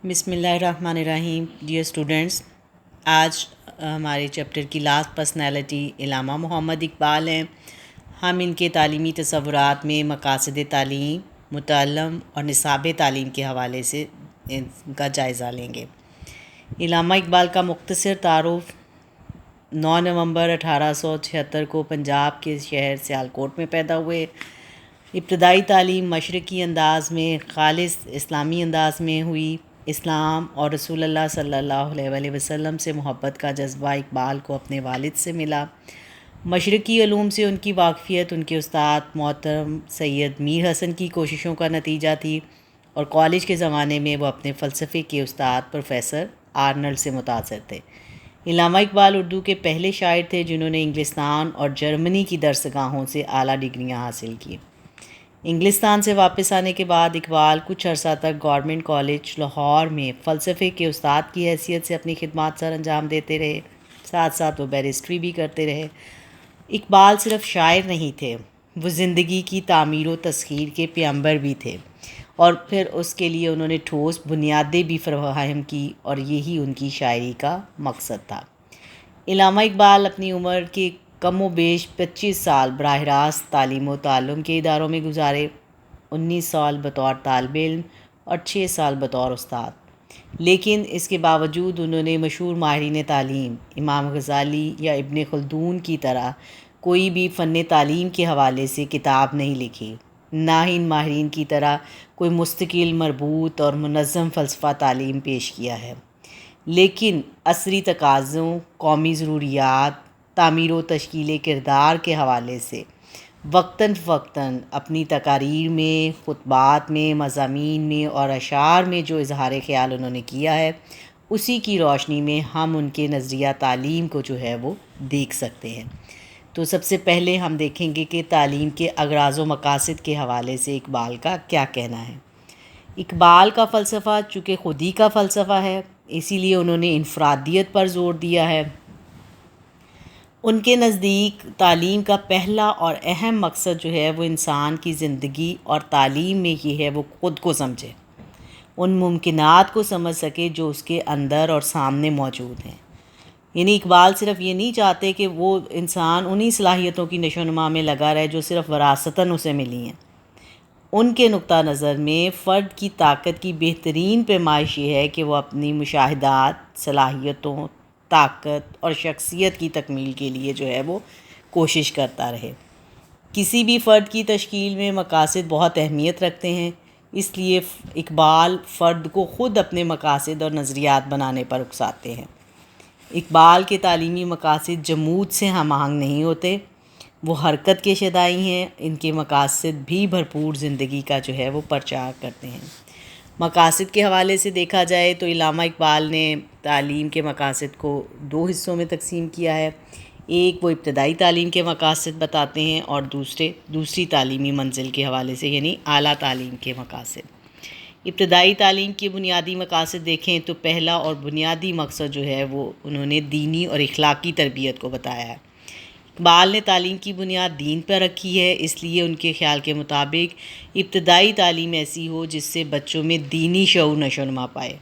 بسم اللہ الرحمن الرحیم. ڈیئر اسٹوڈنٹس، آج ہمارے چیپٹر کی لاسٹ پرسنالٹی علامہ محمد اقبال ہیں. ہم ان کے تعلیمی تصورات میں مقاصد تعلیم، متعلم اور نصاب تعلیم کے حوالے سے ان کا جائزہ لیں گے. علامہ اقبال کا مختصر تعارف: 9 نومبر 1876 کو پنجاب کے شہر سیالکوٹ میں پیدا ہوئے. ابتدائی تعلیم مشرقی انداز میں، خالص اسلامی انداز میں ہوئی. اسلام اور رسول اللہ صلی اللہ علیہ وآلہ وسلم سے محبت کا جذبہ اقبال کو اپنے والد سے ملا. مشرقی علوم سے ان کی واقفیت ان کے استاد محترم سید میر حسن کی کوششوں کا نتیجہ تھی، اور کالج کے زمانے میں وہ اپنے فلسفے کے استاد پروفیسر آرنلڈ سے متاثر تھے. علامہ اقبال اردو کے پہلے شاعر تھے جنہوں نے انگلستان اور جرمنی کی درسگاہوں سے اعلیٰ ڈگریاں حاصل کیں. انگلستان سے واپس آنے کے بعد اقبال کچھ عرصہ تک گورنمنٹ کالج لاہور میں فلسفے کے استاد کی حیثیت سے اپنی خدمات سر انجام دیتے رہے. ساتھ ساتھ وہ بیرسٹری بھی کرتے رہے. اقبال صرف شاعر نہیں تھے، وہ زندگی کی تعمیر و تسخیر کے پیغمبر بھی تھے، اور پھر اس کے لیے انہوں نے ٹھوس بنیادیں بھی فراہم کی، اور یہی ان کی شاعری کا مقصد تھا. علامہ اقبال اپنی عمر کے کم و بیش 25 سال براہ راست تعلیم و تعلم کے اداروں میں گزارے. 19 سال بطور طالب علم اور 6 سال بطور استاد. لیکن اس کے باوجود انہوں نے مشہور ماہرین تعلیم امام غزالی یا ابن خلدون کی طرح کوئی بھی فن تعلیم کے حوالے سے کتاب نہیں لکھی، نہ ہی ان ماہرین کی طرح کوئی مستقل، مربوط اور منظم فلسفہ تعلیم پیش کیا ہے. لیکن عصری تقاضوں، قومی ضروریات، تعمیر و تشکیل کردار کے حوالے سے وقتاً فوقتاً اپنی تقاریر میں، خطبات میں، مضامین میں اور اشعار میں جو اظہار خیال انہوں نے کیا ہے، اسی کی روشنی میں ہم ان کے نظریہ تعلیم کو جو ہے وہ دیکھ سکتے ہیں. تو سب سے پہلے ہم دیکھیں گے کہ تعلیم کے اغراض و مقاصد کے حوالے سے اقبال کا کیا کہنا ہے. اقبال کا فلسفہ چونکہ خودی کا فلسفہ ہے، اسی لیے انہوں نے انفرادیت پر زور دیا ہے. ان کے نزدیک تعلیم کا پہلا اور اہم مقصد جو ہے وہ انسان کی زندگی اور تعلیم میں یہ ہے وہ خود کو سمجھے، ان ممکنات کو سمجھ سکے جو اس کے اندر اور سامنے موجود ہیں. یعنی اقبال صرف یہ نہیں چاہتے کہ وہ انسان انہی صلاحیتوں کی نشو و نما میں لگا رہے جو صرف وراثتاً اسے ملی ہیں. ان کے نقطہ نظر میں فرد کی طاقت کی بہترین پیمائش یہ ہے کہ وہ اپنی مشاہدات، صلاحیتوں، طاقت اور شخصیت کی تکمیل کے لیے جو ہے وہ کوشش کرتا رہے. کسی بھی فرد کی تشکیل میں مقاصد بہت اہمیت رکھتے ہیں، اس لیے اقبال فرد کو خود اپنے مقاصد اور نظریات بنانے پر اکساتے ہیں. اقبال کے تعلیمی مقاصد جمود سے ہم آہنگ نہیں ہوتے، وہ حرکت کے شدائی ہیں. ان کے مقاصد بھی بھرپور زندگی کا جو ہے وہ پرچار کرتے ہیں. مقاصد کے حوالے سے دیکھا جائے تو علامہ اقبال نے تعلیم کے مقاصد کو 2 حصوں میں تقسیم کیا ہے. ایک وہ ابتدائی تعلیم کے مقاصد بتاتے ہیں، اور دوسری تعلیمی منزل کے حوالے سے یعنی اعلیٰ تعلیم کے مقاصد. ابتدائی تعلیم کے بنیادی مقاصد دیکھیں تو پہلا اور بنیادی مقصد جو ہے وہ انہوں نے دینی اور اخلاقی تربیت کو بتایا ہے. اقبال نے تعلیم کی بنیاد دین پر رکھی ہے، اس لیے ان کے خیال کے مطابق ابتدائی تعلیم ایسی ہو جس سے بچوں میں دینی شعور نشو و نما پائے،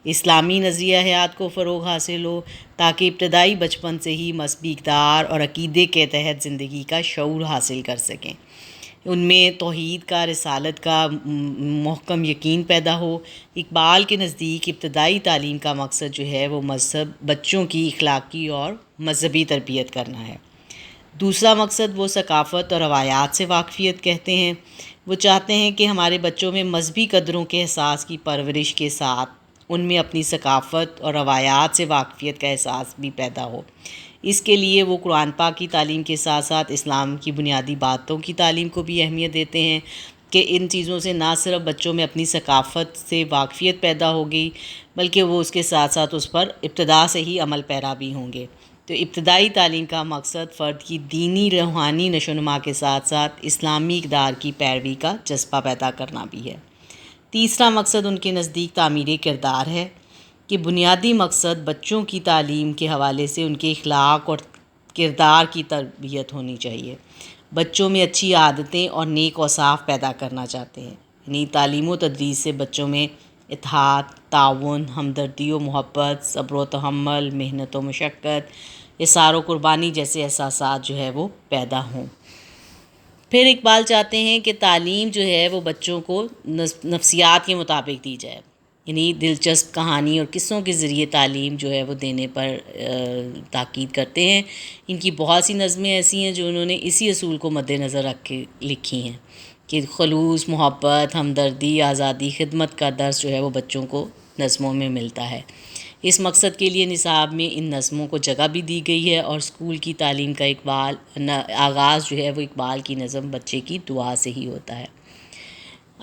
اسلامی نظریہ حیات کو فروغ حاصل ہو، تاکہ ابتدائی بچپن سے ہی مذہبی اقدار اور عقیدے کے تحت زندگی کا شعور حاصل کر سکیں، ان میں توحید کا، رسالت کا محکم یقین پیدا ہو. اقبال کے نزدیک ابتدائی تعلیم کا مقصد جو ہے وہ بچوں کی اخلاقی اور مذہبی تربیت کرنا ہے. دوسرا مقصد وہ ثقافت اور روایات سے واقفیت کہتے ہیں. وہ چاہتے ہیں کہ ہمارے بچوں میں مذہبی قدروں کے احساس کی پرورش کے ساتھ ان میں اپنی ثقافت اور روایات سے واقفیت کا احساس بھی پیدا ہو. اس کے لیے وہ قرآن پاک کی تعلیم کے ساتھ ساتھ اسلام کی بنیادی باتوں کی تعلیم کو بھی اہمیت دیتے ہیں کہ ان چیزوں سے نہ صرف بچوں میں اپنی ثقافت سے واقفیت پیدا ہوگی، بلکہ وہ اس کے ساتھ ساتھ اس پر ابتدا سے ہی عمل پیرا بھی ہوں گے. تو ابتدائی تعلیم کا مقصد فرد کی دینی روحانی نشو و نما کے ساتھ ساتھ اسلامی اقدار کی پیروی کا جذبہ پیدا کرنا بھی ہے. تیسرا مقصد ان کے نزدیک تعمیر کردار ہے کہ بنیادی مقصد بچوں کی تعلیم کے حوالے سے ان کے اخلاق اور کردار کی تربیت ہونی چاہیے. بچوں میں اچھی عادتیں اور نیک اوصاف پیدا کرنا چاہتے ہیں، یعنی تعلیم و تدریس سے بچوں میں اتحاد، تعاون، ہمدردی و محبت، صبر و تحمل، محنت و مشقت، اصرار و قربانی جیسے احساسات جو ہے وہ پیدا ہوں۔ پھر اقبال چاہتے ہیں کہ تعلیم جو ہے وہ بچوں کو نفسیات کے مطابق دی جائے، یعنی دلچسپ کہانی اور قصوں کے ذریعے تعلیم جو ہے وہ دینے پر تاکید کرتے ہیں۔ ان کی بہت سی نظمیں ایسی ہیں جو انہوں نے اسی اصول کو مد نظر رکھ کے لکھی ہیں کہ خلوص، محبت، ہمدردی، آزادی، خدمت کا درس جو ہے وہ بچوں کو نظموں میں ملتا ہے۔ اس مقصد کے لیے نصاب میں ان نظموں کو جگہ بھی دی گئی ہے، اور اسکول کی تعلیم کا آغاز جو ہے وہ اقبال کی نظم بچے کی دعا سے ہی ہوتا ہے۔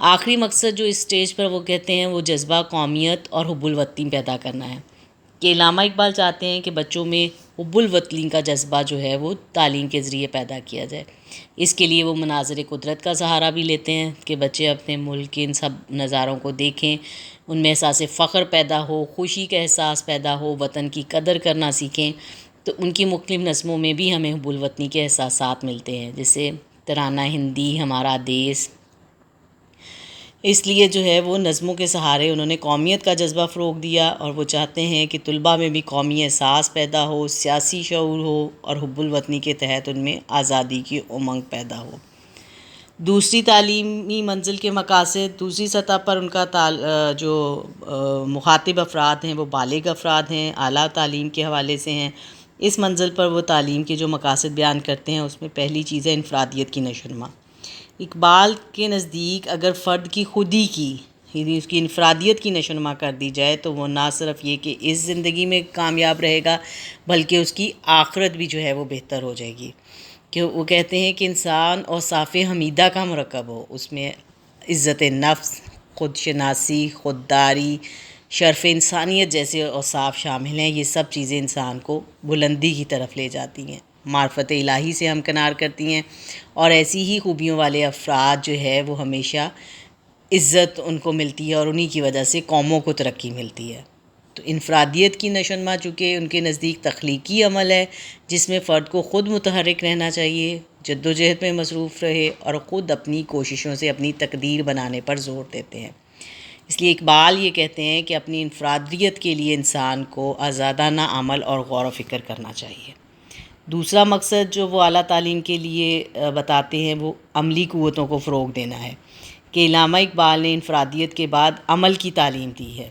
آخری مقصد جو اس سٹیج پر وہ کہتے ہیں وہ جذبہ قومیت اور حب الوطنی پیدا کرنا ہے، کہ علامہ اقبال چاہتے ہیں کہ بچوں میں حب الوطنی کا جذبہ جو ہے وہ تعلیم کے ذریعے پیدا کیا جائے۔ اس کے لیے وہ مناظر قدرت کا سہارا بھی لیتے ہیں کہ بچے اپنے ملک کے ان سب نظاروں کو دیکھیں، ان میں احساس فخر پیدا ہو، خوشی کا احساس پیدا ہو، وطن کی قدر کرنا سیکھیں۔ تو ان کی مختلف نظموں میں بھی ہمیں حب الوطنی کے احساسات ملتے ہیں، جیسے ترانہ ہندی، ہمارا دیس۔ اس لیے جو ہے وہ نظموں کے سہارے انہوں نے قومیت کا جذبہ فروغ دیا، اور وہ چاہتے ہیں کہ طلباء میں بھی قومی احساس پیدا ہو، سیاسی شعور ہو، اور حب الوطنی کے تحت ان میں آزادی کی امنگ پیدا ہو۔ دوسری تعلیمی منزل کے مقاصد، دوسری سطح پر ان کا جو مخاطب افراد ہیں وہ بالغ افراد ہیں، اعلیٰ تعلیم کے حوالے سے ہیں۔ اس منزل پر وہ تعلیم کے جو مقاصد بیان کرتے ہیں اس میں پہلی چیز ہے انفرادیت کی نشوونما۔ اقبال کے نزدیک اگر فرد کی خودی کی، یعنی اس کی انفرادیت کی نشوونما کر دی جائے تو وہ نہ صرف یہ کہ اس زندگی میں کامیاب رہے گا بلکہ اس کی آخرت بھی جو ہے وہ بہتر ہو جائے گی۔ کہ وہ کہتے ہیں کہ انسان اوصاف حمیدہ کا مرکب ہو، اس میں عزت نفس، خود شناسی، خودداری، شرف انسانیت جیسے اوصاف شامل ہیں۔ یہ سب چیزیں انسان کو بلندی کی طرف لے جاتی ہیں، معرفت الہی سے ہمکنار کرتی ہیں، اور ایسی ہی خوبیوں والے افراد جو ہے وہ ہمیشہ عزت ان کو ملتی ہے، اور انہی کی وجہ سے قوموں کو ترقی ملتی ہے۔ تو انفرادیت کی نشوونما چونکہ ان کے نزدیک تخلیقی عمل ہے، جس میں فرد کو خود متحرک رہنا چاہیے، جد و جہد میں مصروف رہے، اور خود اپنی کوششوں سے اپنی تقدیر بنانے پر زور دیتے ہیں۔ اس لیے اقبال یہ کہتے ہیں کہ اپنی انفرادیت کے لیے انسان کو آزادانہ عمل اور غور و فکر کرنا چاہیے۔ دوسرا مقصد جو وہ اعلیٰ تعلیم کے لیے بتاتے ہیں وہ عملی قوتوں کو فروغ دینا ہے، کہ علامہ اقبال نے انفرادیت کے بعد عمل کی تعلیم دی ہے،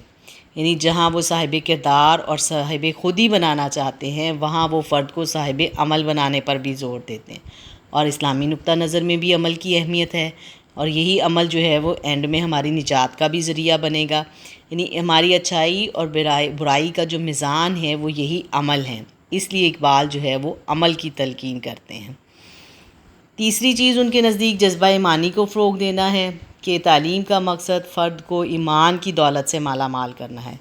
یعنی جہاں وہ صاحب کردار اور صاحب خودی بنانا چاہتے ہیں وہاں وہ فرد کو صاحب عمل بنانے پر بھی زور دیتے ہیں، اور اسلامی نقطہ نظر میں بھی عمل کی اہمیت ہے، اور یہی عمل جو ہے وہ اینڈ میں ہماری نجات کا بھی ذریعہ بنے گا، یعنی ہماری اچھائی اور برائی کا جو میزان ہے وہ یہی عمل ہے۔ اس لیے اقبال جو ہے وہ عمل کی تلقین کرتے ہیں۔ تیسری چیز ان کے نزدیک جذبہ ایمانی کو فروغ دینا ہے، کہ تعلیم کا مقصد فرد کو ایمان کی دولت سے مالا مال کرنا ہے،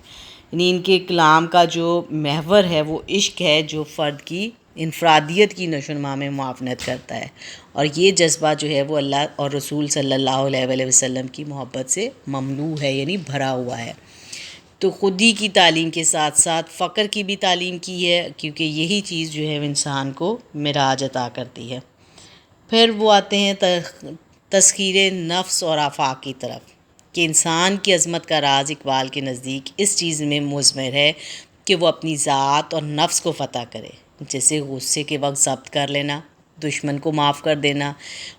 یعنی ان کے کلام کا جو محور ہے وہ عشق ہے، جو فرد کی انفرادیت کی نشوونما میں معاونت کرتا ہے، اور یہ جذبہ جو ہے وہ اللہ اور رسول صلی اللہ علیہ وآلہ وسلم کی محبت سے مملوء ہے، یعنی بھرا ہوا ہے۔ تو خودی کی تعلیم کے ساتھ ساتھ فقر کی بھی تعلیم کی ہے، کیونکہ یہی چیز جو ہے انسان کو معراج عطا کرتی ہے۔ پھر وہ آتے ہیں تسخیر نفس اور آفاق کی طرف، کہ انسان کی عظمت کا راز اقبال کے نزدیک اس چیز میں مضمر ہے کہ وہ اپنی ذات اور نفس کو فتح کرے، جیسے غصے کے وقت ضبط کر لینا، دشمن کو معاف کر دینا،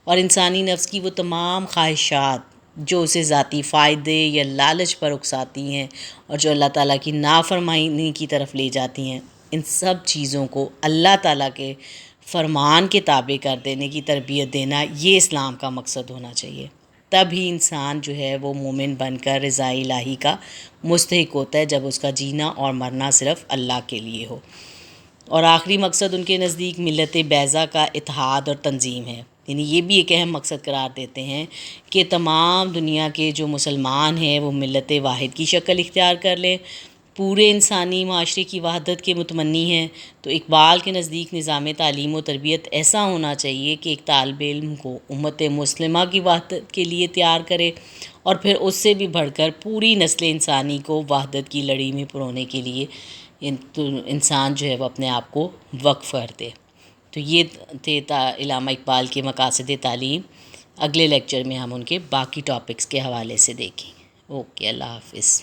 اور انسانی نفس کی وہ تمام خواہشات جو اسے ذاتی فائدے یا لالچ پر اکساتی ہیں اور جو اللہ تعالیٰ کی نافرمانی کی طرف لے جاتی ہیں، ان سب چیزوں کو اللہ تعالیٰ کے فرمان کے تابع کر دینے کی تربیت دینا، یہ اسلام کا مقصد ہونا چاہیے۔ تب ہی انسان جو ہے وہ مومن بن کر رضا الہی کا مستحق ہوتا ہے، جب اس کا جینا اور مرنا صرف اللہ کے لیے ہو۔ اور آخری مقصد ان کے نزدیک ملت بیضا کا اتحاد اور تنظیم ہے، یعنی یہ بھی ایک اہم مقصد قرار دیتے ہیں کہ تمام دنیا کے جو مسلمان ہیں وہ ملت واحد کی شکل اختیار کر لیں، پورے انسانی معاشرے کی وحدت کے متمنی ہیں۔ تو اقبال کے نزدیک نظام تعلیم و تربیت ایسا ہونا چاہیے کہ ایک طالب علم کو امت مسلمہ کی وحدت کے لیے تیار کرے، اور پھر اس سے بھی بڑھ کر پوری نسل انسانی کو وحدت کی لڑی میں پرونے کے لیے انسان جو ہے وہ اپنے آپ کو وقف کر دے۔ تو یہ تھے علامہ اقبال کے مقاصد تعلیم۔ اگلے لیکچر میں ہم ان کے باقی ٹاپکس کے حوالے سے دیکھیں۔ اوکے، اللہ حافظ۔